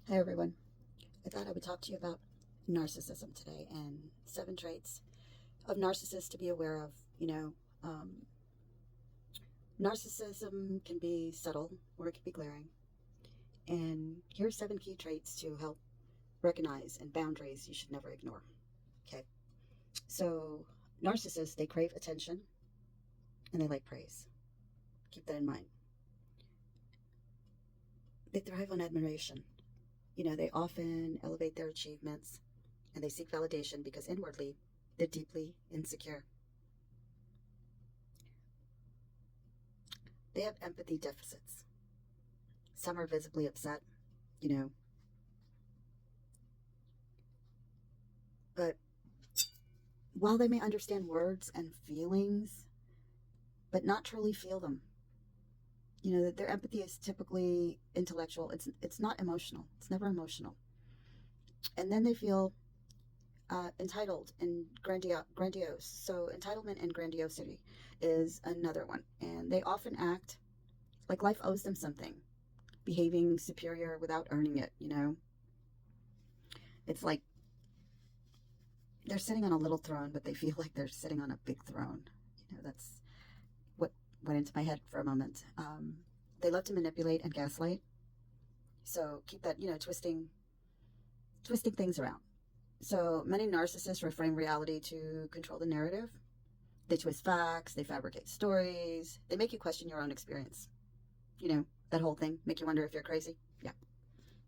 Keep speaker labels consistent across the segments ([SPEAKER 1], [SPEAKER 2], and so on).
[SPEAKER 1] Hi everyone. I thought I would talk to you about narcissism today and 7 traits of narcissists to be aware of. Um, Narcissism can be subtle or it can be glaring. And here's 7 key traits to help recognize and boundaries you should never ignore. Okay. So, narcissists, they crave attention and they like praise. Keep that in mind. They thrive on admiration. They often elevate their achievements and they seek validation because inwardly they're deeply insecure. They have empathy deficits. Some are visibly upset, you know, but while they may understand words and feelings, but not truly feel them, that their empathy is typically intellectual. It's not emotional. It's never emotional. And then they feel entitled and grandiose. So entitlement and grandiosity is another one. And they often act like life owes them something, behaving superior without earning it. It's like they're sitting on a little throne, but they feel like they're sitting on a big throne. That's what went into my head for a moment. They love to manipulate and gaslight. So keep that, twisting things around. So many narcissists reframe reality to control the narrative. They twist facts, they fabricate stories, they make you question your own experience. That whole thing, make you wonder if you're crazy. Yeah.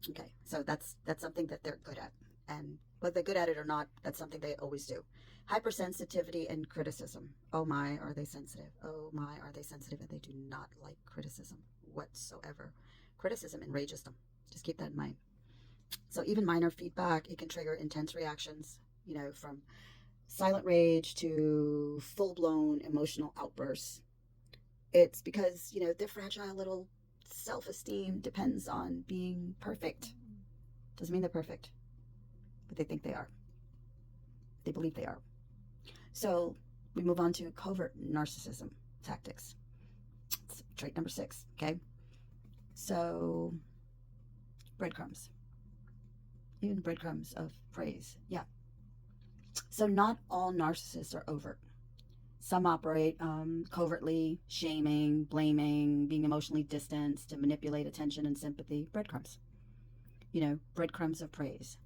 [SPEAKER 1] Okay. So that's something that they're good at. And whether they're good at it or not, that's something they always do. Hypersensitivity and criticism. Oh my, are they sensitive? Oh my, are they sensitive? And they do not like criticism whatsoever. Criticism enrages them. Just keep that in mind. So even minor feedback, it can trigger intense reactions, from silent rage to full-blown emotional outbursts. It's because, their fragile little self-esteem depends on being perfect. Doesn't mean they're perfect, but they think they are. They believe they are. So we move on to covert narcissism tactics. It's trait number 6, okay? So breadcrumbs. Even breadcrumbs of praise. Yeah. So not all narcissists are overt. Some operate covertly, shaming, blaming, being emotionally distanced to manipulate attention and sympathy. Breadcrumbs. Breadcrumbs of praise.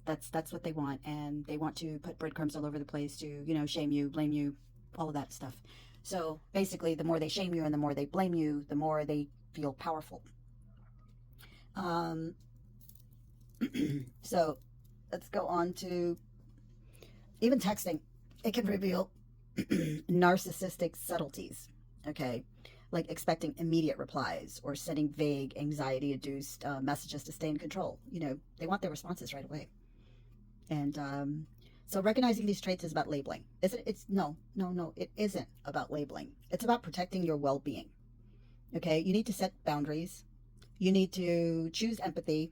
[SPEAKER 1] That's what they want, and they want to put breadcrumbs all over the place to shame you, blame you, all of that stuff. So basically, the more they shame you and the more they blame you, the more they feel powerful. So let's go on to even texting. It can reveal narcissistic subtleties. Okay. Like expecting immediate replies or sending vague, anxiety induced messages to stay in control. They want their responses right away. And so recognizing these traits is about labeling. It's no, it isn't about labeling. It's about protecting your well being. Okay. You need to set boundaries. You need to choose empathy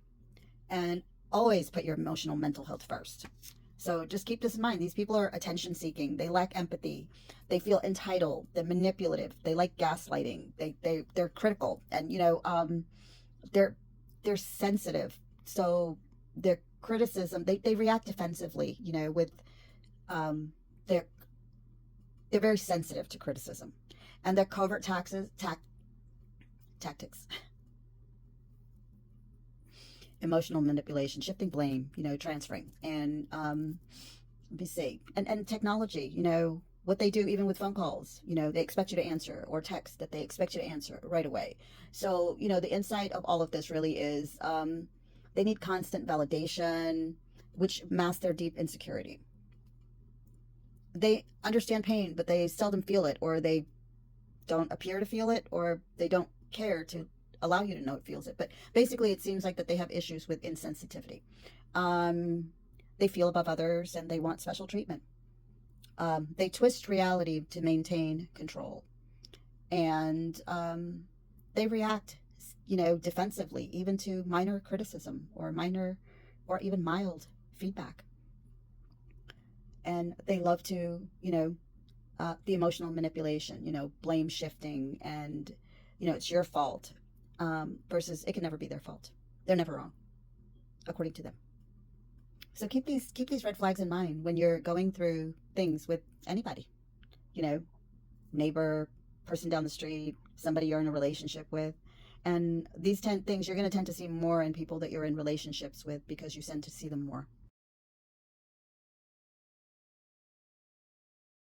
[SPEAKER 1] and always put your emotional mental health first. So just keep this in mind. These people are attention seeking. They lack empathy. They feel entitled. They're manipulative. They like gaslighting. They're critical, and they're sensitive. So their criticism, they react defensively. With they're they're very sensitive to criticism, and their covert tactics, emotional manipulation, shifting blame, transferring, and let me see, and technology, what they do even with phone calls, they expect you to answer, or text that they expect you to answer right away. So the insight of all of this really is they need constant validation, which masks their deep insecurity. They understand pain, but they seldom feel it, or they don't appear to feel it, or they don't care to allow you to know it feels it. But basically, it seems like that they have issues with insensitivity. They feel above others and they want special treatment. They twist reality to maintain control, and they react, defensively, even to minor criticism or even mild feedback. And they love to, the emotional manipulation, blame shifting, and it's your fault, versus it can never be their fault. They're never wrong. according to them. So keep these red flags in mind when you're going through things with anybody. You know, neighbor, person down the street, somebody you're in a relationship with. And these 10 things you're going to tend to see more in people that you're in relationships with, because you tend to see them more.